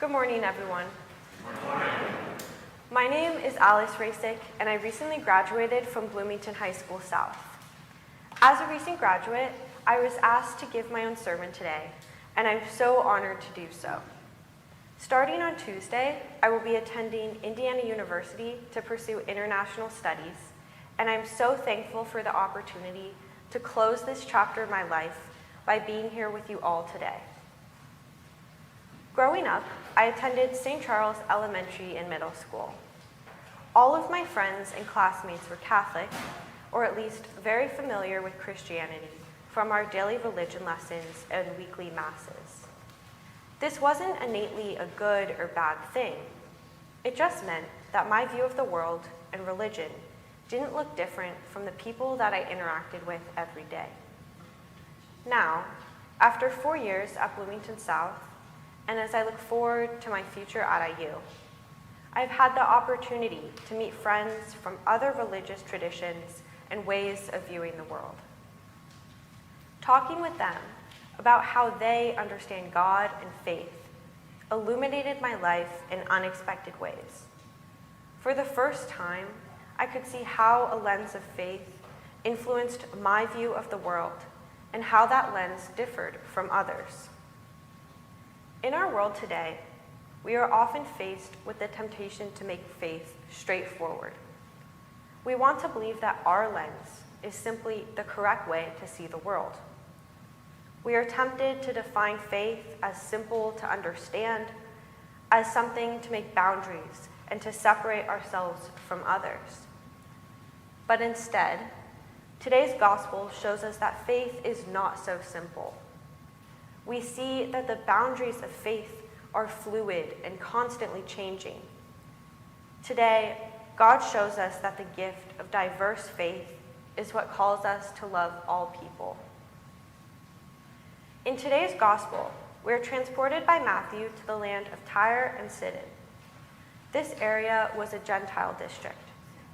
Good morning, everyone. Good morning. My name is Racek, and I recently graduated from Bloomington High School South. As a recent graduate, I was asked to give my own sermon today, and I'm so honored to do so. Starting on Tuesday, I will be attending Indiana University to pursue international studies, and I'm so thankful for the opportunity to close this chapter of my life by being here with you all today. Growing up, I attended St. Charles Elementary and Middle School. All of my friends and classmates were Catholic, or at least very familiar with Christianity from our daily religion lessons and weekly masses. This wasn't innately a good or bad thing. It just meant that my view of the world and religion didn't look different from the people that I interacted with every day. Now, after 4 years at Bloomington South, and as I look forward to my future at IU, I've had the opportunity to meet friends from other religious traditions and ways of viewing the world. Talking with them about how they understand God and faith illuminated my life in unexpected ways. For the first time, I could see how a lens of faith influenced my view of the world and how that lens differed from others. In our world today, we are often faced with the temptation to make faith straightforward. We want to believe that our lens is simply the correct way to see the world. We are tempted to define faith as simple to understand, as something to make boundaries and to separate ourselves from others. But instead, today's gospel shows us that faith is not so simple. We see that the boundaries of faith are fluid and constantly changing. Today, God shows us that the gift of diverse faith is what calls us to love all people. In today's gospel, we are transported by Matthew to the land of Tyre and Sidon. This area was a Gentile district,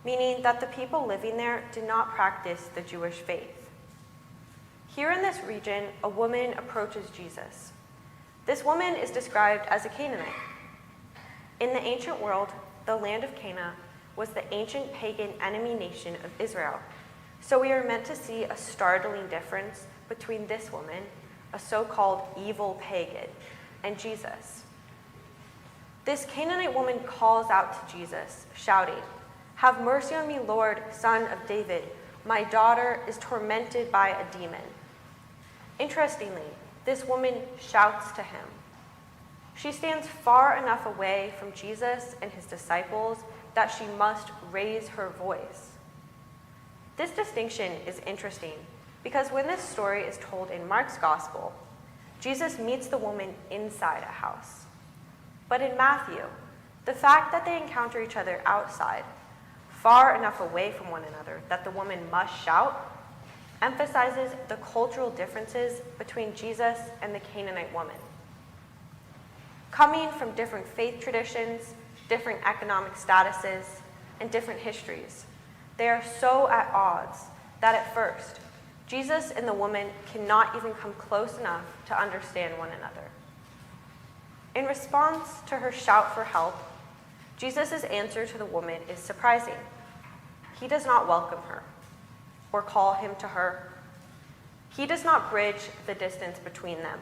meaning that the people living there did not practice the Jewish faith. Here in this region, a woman approaches Jesus. This woman is described as a Canaanite. In the ancient world, the land of Canaan was the ancient pagan enemy nation of Israel. So we are meant to see a startling difference between this woman, a so-called evil pagan, and Jesus. This Canaanite woman calls out to Jesus, shouting, "Have mercy on me, Lord, Son of David. My daughter is tormented by a demon." Interestingly, this woman shouts to him. She stands far enough away from Jesus and his disciples that she must raise her voice. This distinction is interesting because when this story is told in Mark's gospel, Jesus meets the woman inside a house. But in Matthew, the fact that they encounter each other outside, far enough away from one another that the woman must shout, emphasizes the cultural differences between Jesus and the Canaanite woman. Coming from different faith traditions, different economic statuses, and different histories, they are so at odds that at first, Jesus and the woman cannot even come close enough to understand one another. In response to her shout for help, Jesus' answer to the woman is surprising. He does not welcome her or call him to her. He does not bridge the distance between them.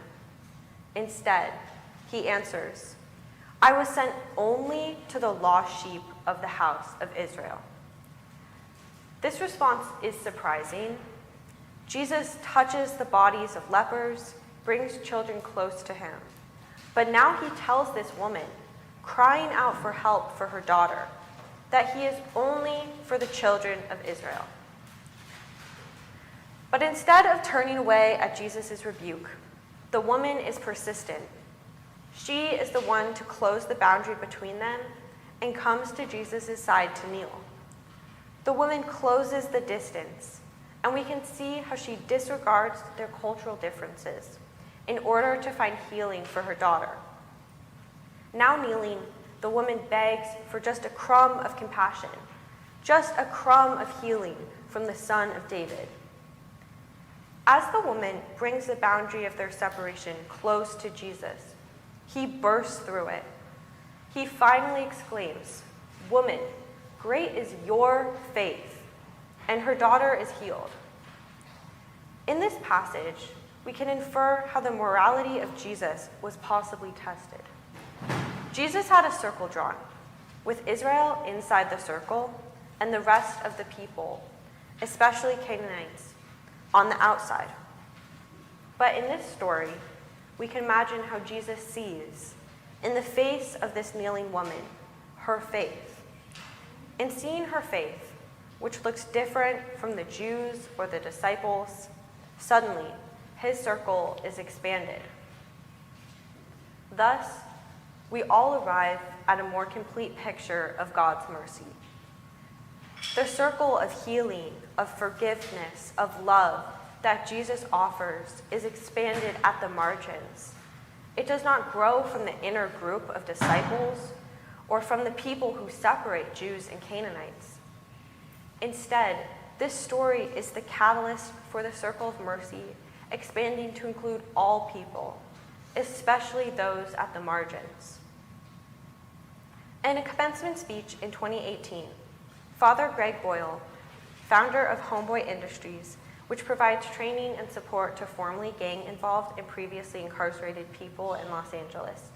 Instead, he answers, "I was sent only to the lost sheep of the house of Israel." This response is surprising. Jesus touches the bodies of lepers, brings children close to him. But now he tells this woman, crying out for help for her daughter, that he is only for the children of Israel. But instead of turning away at Jesus' rebuke, the woman is persistent. She is the one to close the boundary between them and comes to Jesus' side to kneel. The woman closes the distance, and we can see how she disregards their cultural differences in order to find healing for her daughter. Now kneeling, the woman begs for just a crumb of compassion, just a crumb of healing from the Son of David. As the woman brings the boundary of their separation close to Jesus, He bursts through it. He finally exclaims, "Woman, great is your faith," and her daughter is healed. In this passage, we can infer how the morality of Jesus was possibly tested. Jesus had a circle drawn, with Israel inside the circle and the rest of the people, especially Canaanites, on the outside. But in this story, we can imagine how Jesus sees, in the face of this kneeling woman, her faith. In seeing her faith, which looks different from the Jews or the disciples, suddenly his circle is expanded. Thus, we all arrive at a more complete picture of God's mercy. The circle of healing, of forgiveness, of love that Jesus offers is expanded at the margins. It does not grow from the inner group of disciples or from the people who separate Jews and Canaanites. Instead, this story is the catalyst for the circle of mercy expanding to include all people, especially those at the margins. In a commencement speech in 2018, Father Greg Boyle, founder of Homeboy Industries, which provides training and support to formerly gang-involved and previously incarcerated people in Los Angeles,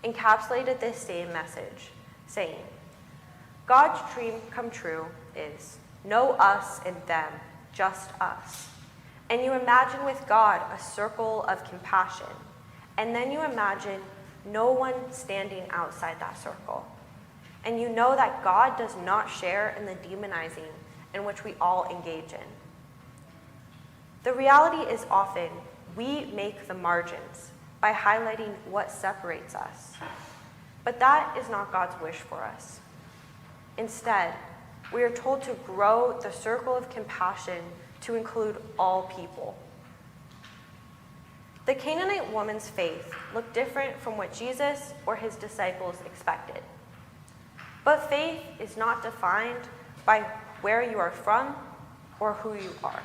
encapsulated this same message, saying, "God's dream come true is no us and them, just us. And you imagine with God a circle of compassion, and then you imagine no one standing outside that circle. And you know that God does not share in the demonizing in which we all engage in. The reality is often we make the margins by highlighting what separates us. But that is not God's wish for us. Instead, we are told to grow the circle of compassion to include all people. The Canaanite woman's faith looked different from what Jesus or his disciples expected. But faith is not defined by where you are from or who you are.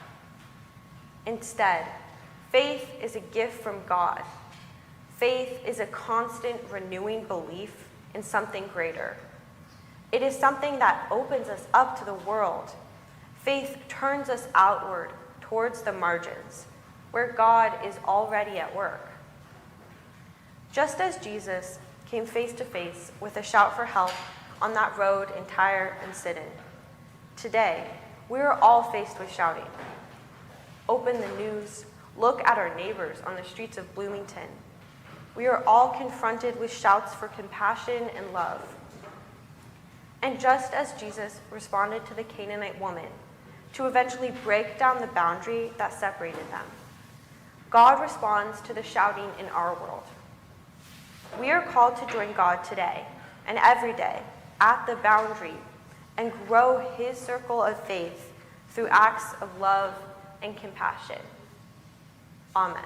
Instead, faith is a gift from God. Faith is a constant renewing belief in something greater. It is something that opens us up to the world. Faith turns us outward towards the margins, where God is already at work. Just as Jesus came face to face with a shout for help on that road in Tyre and Sidon, today we are all faced with shouting. Open the news, look at our neighbors on the streets of Bloomington. We are all confronted with shouts for compassion and love. And just as Jesus responded to the Canaanite woman to eventually break down the boundary that separated them, God responds to the shouting in our world. We are called to join God today and every day at the boundary and grow his circle of faith through acts of love and compassion. Amen.